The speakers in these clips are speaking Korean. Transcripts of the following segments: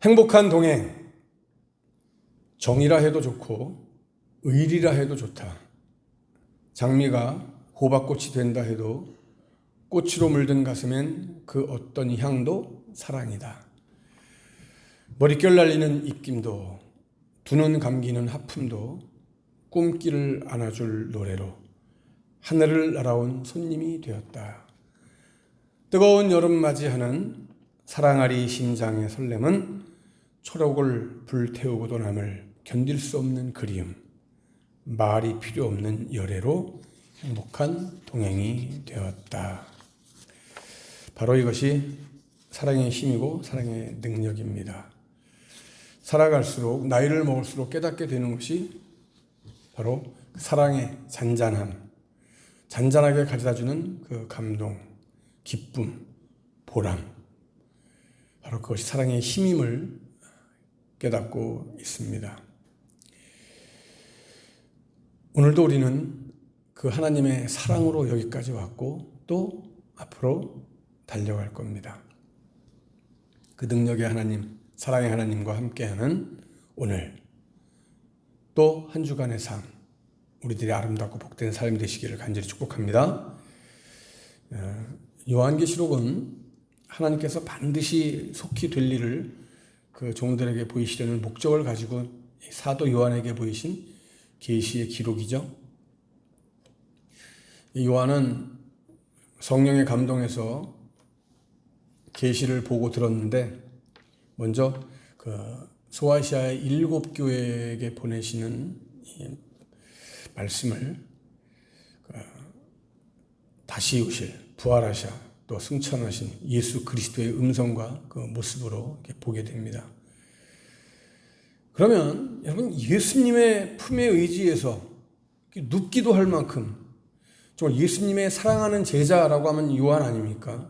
행복한 동행, 정이라 해도 좋고 의리라 해도 좋다. 장미가 호박꽃이 된다 해도 꽃으로 물든 가슴엔 그 어떤 향도 사랑이다. 머릿결 날리는 입김도 두 눈 감기는 하품도 꿈길을 안아줄 노래로 하늘을 날아온 손님이 되었다. 뜨거운 여름 맞이하는 사랑아리 심장의 설렘은 초록을 불태우고도 남을 견딜 수 없는 그리움, 말이 필요 없는 열애로 행복한 동행이 되었다. 바로 이것이 사랑의 힘이고 사랑의 능력입니다. 살아갈수록 나이를 먹을수록 깨닫게 되는 것이 바로 사랑의 잔잔함, 잔잔하게 가져다주는 그 감동, 기쁨, 보람, 바로 그것이 사랑의 힘임을 깨닫고 있습니다. 오늘도 우리는 그 하나님의 사랑으로 여기까지 왔고 또 앞으로 달려갈 겁니다. 그 능력의 하나님, 사랑의 하나님과 함께하는 오늘 또 한 주간의 삶, 우리들이 아름답고 복된 삶이 되시기를 간절히 축복합니다. 요한계시록은 하나님께서 반드시 속히 될 일을 그 종들에게 보이시려는 목적을 가지고 사도 요한에게 보이신 계시의 기록이죠. 요한은 성령의 감동에서 계시를 보고 들었는데 먼저 그 소아시아의 7 교회에게 보내시는 이 말씀을 다시 오실 부활하셔 또 승천하신 예수 그리스도의 음성과 그 모습으로 이렇게 보게 됩니다. 그러면 여러분 예수님의 품에 의지해서 눕기도 할 만큼 정말 예수님의 사랑하는 제자라고 하면 요한 아닙니까?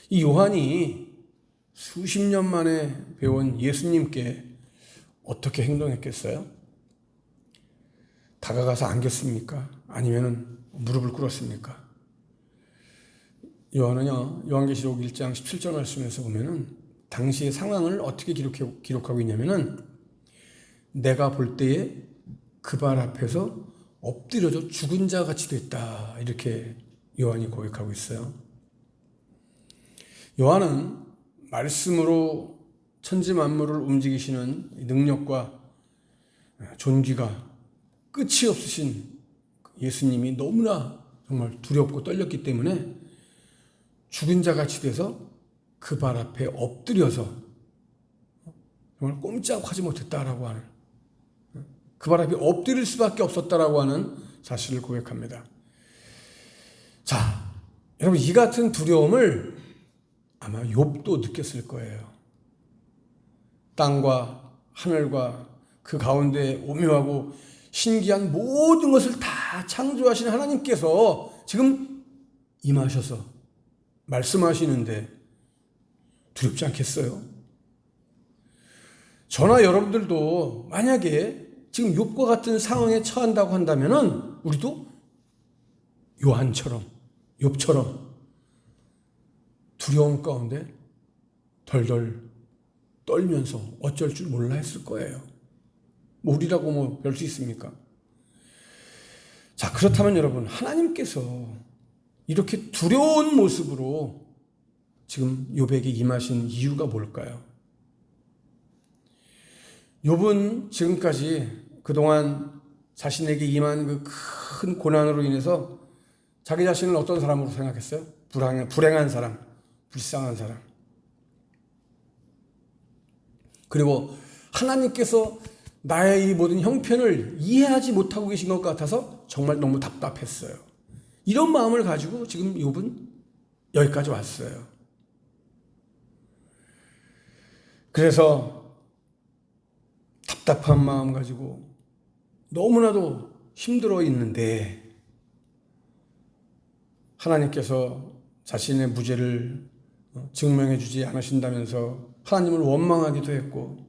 이 요한이 수십 년 만에 배운 예수님께 어떻게 행동했겠어요? 다가가서 안겼습니까? 아니면 무릎을 꿇었습니까? 요한은요, 요한계시록 1장 17절 말씀에서 보면은 당시의 상황을 어떻게 기록하고 있냐면은 내가 볼 때에 그 발 앞에서 엎드려져 죽은 자 같이 됐다. 이렇게 요한이 고백하고 있어요. 요한은 말씀으로 천지 만물을 움직이시는 능력과 존귀가 끝이 없으신 예수님이 너무나 정말 두렵고 떨렸기 때문에 죽은 자 같이 돼서 그 발 앞에 엎드려서 정말 꼼짝하지 못했다라고 하는, 그 발 앞에 엎드릴 수밖에 없었다라고 하는 사실을 고백합니다. 자, 여러분 이 같은 두려움을 아마 욥도 느꼈을 거예요. 땅과 하늘과 그 가운데 오묘하고 신기한 모든 것을 다 창조하신 하나님께서 지금 임하셔서 말씀하시는데 두렵지 않겠어요? 저나 여러분들도 만약에 지금 욥과 같은 상황에 처한다고 한다면은 우리도 요한처럼, 욥처럼 두려움 가운데 덜덜 떨면서 어쩔 줄 몰라 했을 거예요. 뭐 우리라고 뭐 별 수 있습니까? 자, 그렇다면 여러분 하나님께서 이렇게 두려운 모습으로 지금 욥에게 임하신 이유가 뭘까요? 욥은 지금까지 그동안 자신에게 임한 그 큰 고난으로 인해서 자기 자신을 어떤 사람으로 생각했어요? 불행한 사람, 불쌍한 사람. 그리고 하나님께서 나의 이 모든 형편을 이해하지 못하고 계신 것 같아서 정말 너무 답답했어요. 이런 마음을 가지고 지금 욥은 여기까지 왔어요. 그래서 답답한 마음 가지고 너무나도 힘들어 있는데 하나님께서 자신의 무죄를 증명해 주지 않으신다면서 하나님을 원망하기도 했고,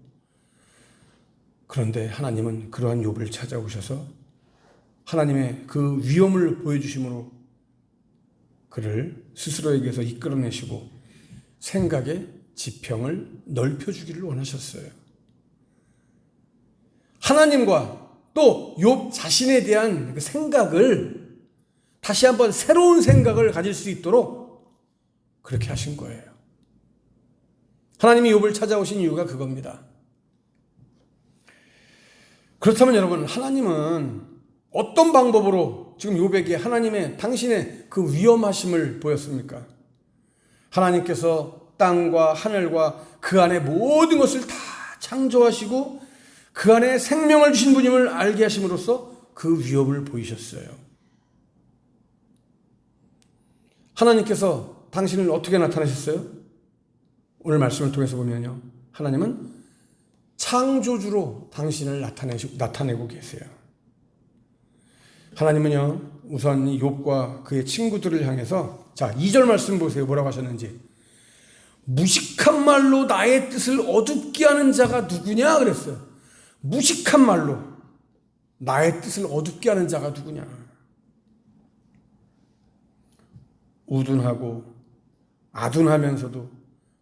그런데 하나님은 그러한 욥을 찾아오셔서 하나님의 그 위엄을 보여주심으로 그를 스스로에게서 이끌어내시고 생각의 지평을 넓혀주기를 원하셨어요. 하나님과 또 욥 자신에 대한 그 생각을 다시 한번 새로운 생각을 가질 수 있도록 그렇게 하신 거예요. 하나님이 욥을 찾아오신 이유가 그겁니다. 그렇다면 여러분, 하나님은 어떤 방법으로 지금 욥에게 하나님의 당신의 그 위험하심을 보였습니까? 하나님께서 땅과 하늘과 그 안에 모든 것을 다 창조하시고 그 안에 생명을 주신 분임을 알게 하심으로써 그 위협을 보이셨어요. 하나님께서 당신을 어떻게 나타내셨어요? 오늘 말씀을 통해서 보면요, 하나님은 창조주로 당신을 나타내고 계세요. 하나님은요, 우선 욥과 그의 친구들을 향해서, 자, 2절 말씀 보세요. 뭐라고 하셨는지. 무식한 말로 나의 뜻을 어둡게 하는 자가 누구냐 그랬어요. 무식한 말로 나의 뜻을 어둡게 하는 자가 누구냐. 우둔하고 아둔하면서도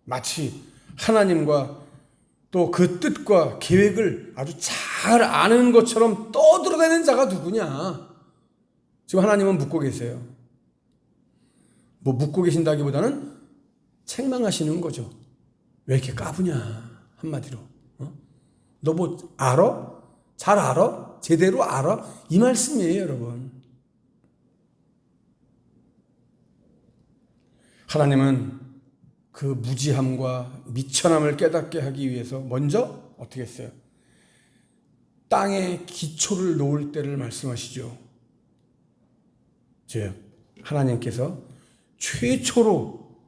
마치 하나님과 또 그 뜻과 계획을 아주 잘 아는 것처럼 떠들어대는 자가 누구냐. 지금 하나님은 묻고 계세요. 뭐 묻고 계신다기보다는 책망하시는 거죠. 왜 이렇게 까부냐, 한마디로. 너 뭐 알아? 잘 알아? 제대로 알아? 이 말씀이에요, 여러분. 하나님은 그 무지함과 미천함을 깨닫게 하기 위해서 먼저 어떻게 했어요? 땅에 기초를 놓을 때를 말씀하시죠. 즉 하나님께서 최초로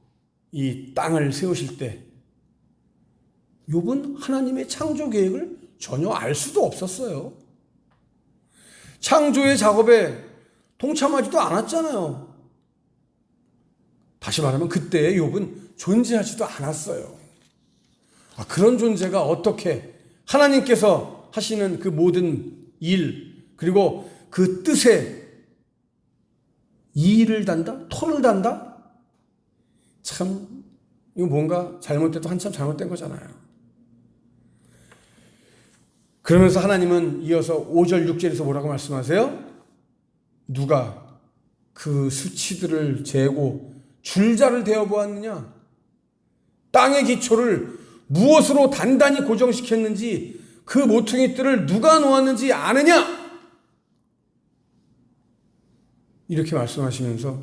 이 땅을 세우실 때 욥은 하나님의 창조 계획을 전혀 알 수도 없었어요. 창조의 작업에 동참하지도 않았잖아요. 다시 말하면 그때의 욥은 존재하지도 않았어요. 그런 존재가 어떻게 하나님께서 하시는 그 모든 일, 그리고 그 뜻에 이의를 단다? 토를 단다? 참, 이거 뭔가 잘못돼도 한참 잘못된 거잖아요. 그러면서 하나님은 이어서 5절 6절에서 뭐라고 말씀하세요? 누가 그 수치들을 재고 줄자를 대어 보았느냐? 땅의 기초를 무엇으로 단단히 고정시켰는지 그 모퉁이 뜰을 누가 놓았는지 아느냐? 이렇게 말씀하시면서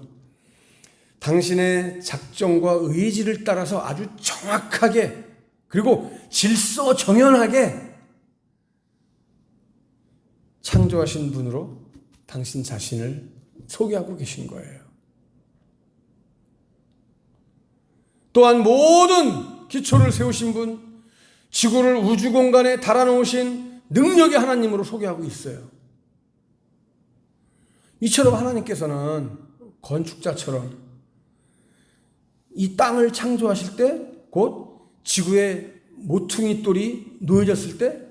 당신의 작정과 의지를 따라서 아주 정확하게 그리고 질서정연하게 창조하신 분으로 당신 자신을 소개하고 계신 거예요. 또한 모든 기초를 세우신 분, 지구를 우주 공간에 달아놓으신 능력의 하나님으로 소개하고 있어요. 이처럼 하나님께서는 건축자처럼 이 땅을 창조하실 때 곧 지구의 모퉁이 돌이 놓여졌을 때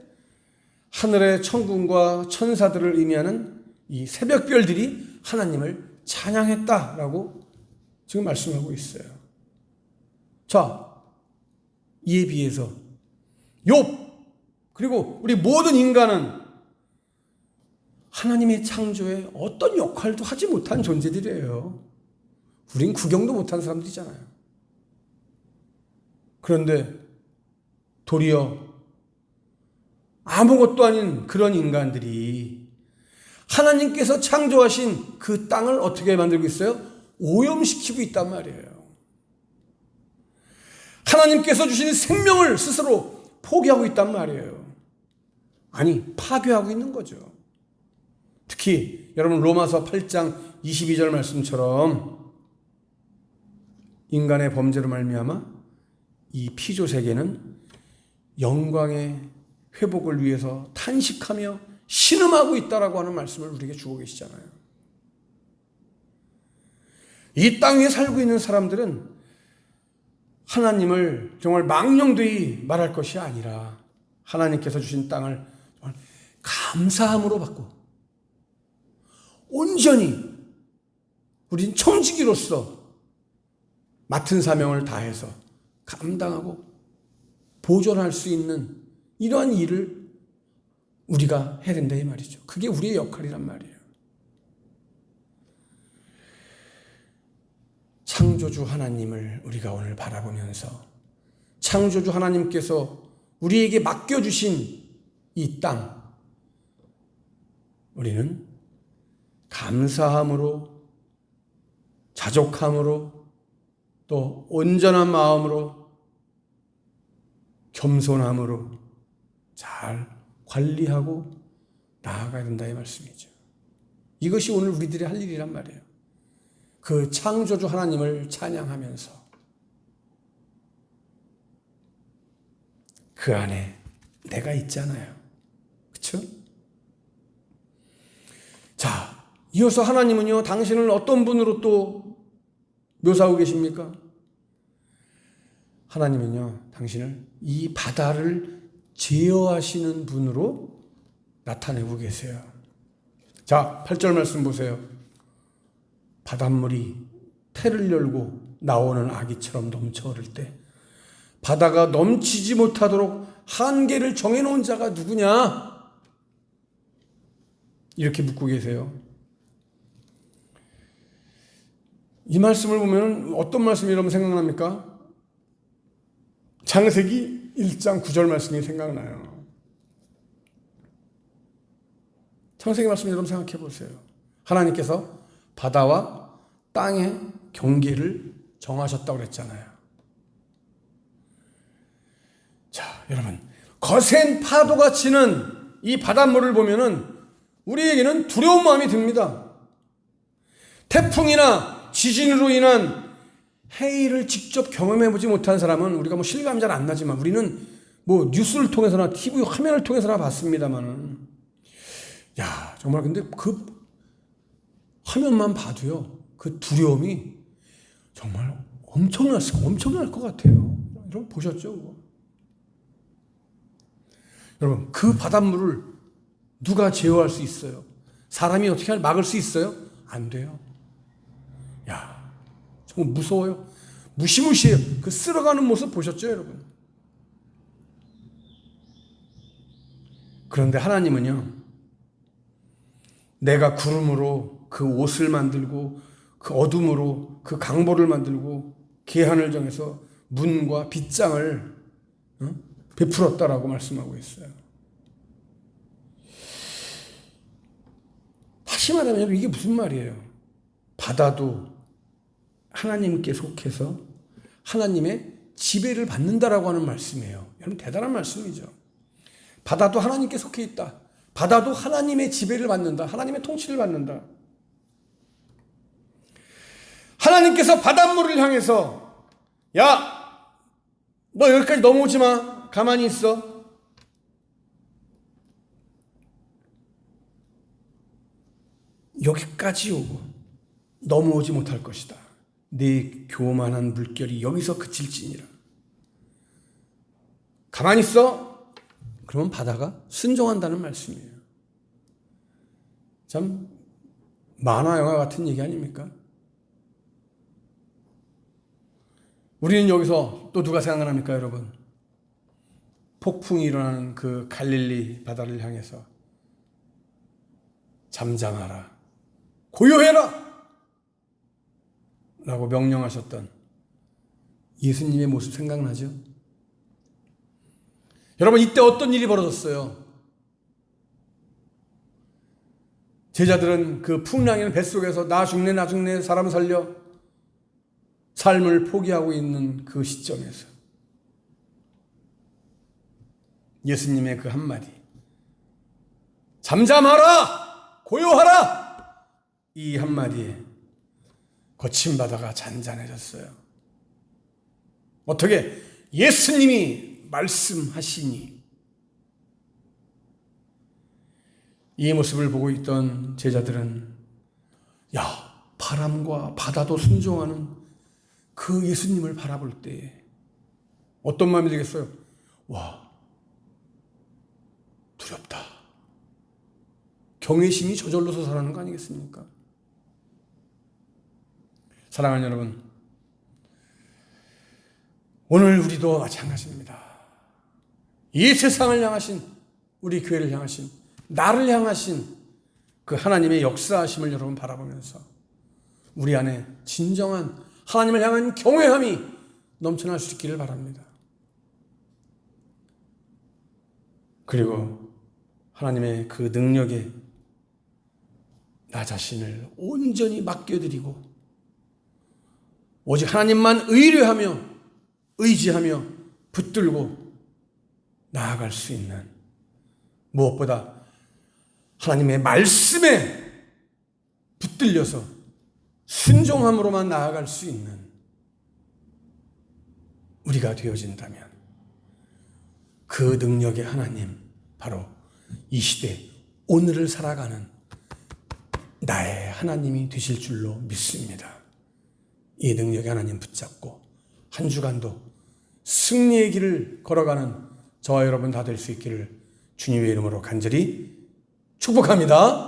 하늘의 천군과 천사들을 의미하는 이 새벽별들이 하나님을 찬양했다라고 지금 말씀하고 있어요. 자, 이에 비해서 욥 그리고 우리 모든 인간은 하나님의 창조에 어떤 역할도 하지 못한 존재들이에요. 우린 구경도 못한 사람들이잖아요. 그런데 도리어 아무것도 아닌 그런 인간들이 하나님께서 창조하신 그 땅을 어떻게 만들고 있어요? 오염시키고 있단 말이에요. 하나님께서 주신 생명을 스스로 포기하고 있단 말이에요. 아니, 파괴하고 있는 거죠. 특히 여러분 로마서 8장 22절 말씀처럼 인간의 범죄로 말미암아 이 피조 세계는 영광의 회복을 위해서 탄식하며 신음하고 있다라고 하는 말씀을 우리에게 주고 계시잖아요. 이 땅 위에 살고 있는 사람들은 하나님을 정말 망령되이 말할 것이 아니라 하나님께서 주신 땅을 정말 감사함으로 받고 온전히 우린 청지기로서 맡은 사명을 다해서 감당하고 보존할 수 있는 이러한 일을 우리가 해야 된다 이 말이죠. 그게 우리의 역할이란 말이에요. 창조주 하나님을 우리가 오늘 바라보면서 창조주 하나님께서 우리에게 맡겨주신 이 땅, 우리는 감사함으로, 자족함으로, 또 온전한 마음으로, 겸손함으로 잘 관리하고 나아가야 된다 이 말씀이죠. 이것이 오늘 우리들이 할 일이란 말이에요. 그 창조주 하나님을 찬양하면서 그 안에 내가 있잖아요. 그렇죠? 자, 이어서 하나님은요, 당신을 어떤 분으로 또 묘사하고 계십니까? 하나님은요, 당신을 이 바다를 제어하시는 분으로 나타내고 계세요. 자, 8절 말씀 보세요. 바닷물이 태를 열고 나오는 아기처럼 넘쳐 흐를 때 바다가 넘치지 못하도록 한계를 정해놓은 자가 누구냐? 이렇게 묻고 계세요. 이 말씀을 보면 어떤 말씀이 여러분 생각납니까? 창세기 1장 9절 말씀이 생각나요. 창세기 말씀 여러분 생각해 보세요. 하나님께서 바다와 땅의 경계를 정하셨다고 그랬잖아요. 자, 여러분, 거센 파도가 치는 이 바닷물을 보면은 우리에게는 두려운 마음이 듭니다. 태풍이나 지진으로 인한 해일을 직접 경험해보지 못한 사람은 우리가 뭐 실감이 잘 안 나지만 우리는 뭐 뉴스를 통해서나 TV 화면을 통해서나 봤습니다만은, 야, 정말 근데 그 화면만 봐도요, 그 두려움이 정말 엄청날 것 같아요. 여러분 보셨죠? 그거? 여러분, 그 바닷물을 누가 제어할 수 있어요? 사람이 어떻게 막을 수 있어요? 안 돼요. 야, 정말 무서워요. 무시무시해요. 그 쓸어가는 모습 보셨죠, 여러분? 그런데 하나님은요, 내가 구름으로 그 옷을 만들고 그 어둠으로 그 강보를 만들고 계한을 정해서 문과 빗장을 베풀었다라고 말씀하고 있어요. 다시 말하면 이게 무슨 말이에요? 바다도 하나님께 속해서 하나님의 지배를 받는다라고 하는 말씀이에요. 여러분 대단한 말씀이죠. 바다도 하나님께 속해 있다. 바다도 하나님의 지배를 받는다. 하나님의 통치를 받는다. 하나님께서 바닷물을 향해서 야, 너 여기까지 넘어오지 마. 가만히 있어. 여기까지 오고 넘어오지 못할 것이다. 네 교만한 물결이 여기서 그칠지니라. 가만히 있어. 그러면 바다가 순종한다는 말씀이에요. 참 만화 영화 같은 얘기 아닙니까? 우리는 여기서 또 누가 생각납니까, 여러분? 폭풍이 일어나는 그 갈릴리 바다를 향해서 잠잠하라, 고요해라 라고 명령하셨던 예수님의 모습 생각나죠? 여러분, 이때 어떤 일이 벌어졌어요? 제자들은 그 풍랑이는 뱃속에서 나 죽네 사람 살려 삶을 포기하고 있는 그 시점에서 예수님의 그 한마디, 잠잠하라, 고요하라, 이 한마디에 거친 바다가 잔잔해졌어요. 어떻게? 예수님이 말씀하시니. 이 모습을 보고 있던 제자들은 야, 바람과 바다도 순종하는 그 예수님을 바라볼 때 어떤 마음이 들겠어요? 와, 두렵다. 경외심이 저절로 솟아나는 거 아니겠습니까? 사랑하는 여러분, 오늘 우리도 마찬가지입니다. 이 세상을 향하신, 우리 교회를 향하신, 나를 향하신 그 하나님의 역사하심을 여러분 바라보면서 우리 안에 진정한 하나님을 향한 경외함이 넘쳐날 수 있기를 바랍니다. 그리고 하나님의 그 능력에 나 자신을 온전히 맡겨드리고 오직 하나님만 의뢰하며 의지하며 붙들고 나아갈 수 있는, 무엇보다 하나님의 말씀에 붙들려서 순종함으로만 나아갈 수 있는 우리가 되어진다면 그 능력의 하나님, 바로 이 시대 오늘을 살아가는 나의 하나님이 되실 줄로 믿습니다. 이 능력의 하나님 붙잡고 한 주간도 승리의 길을 걸어가는 저와 여러분 다 될 수 있기를 주님의 이름으로 간절히 축복합니다.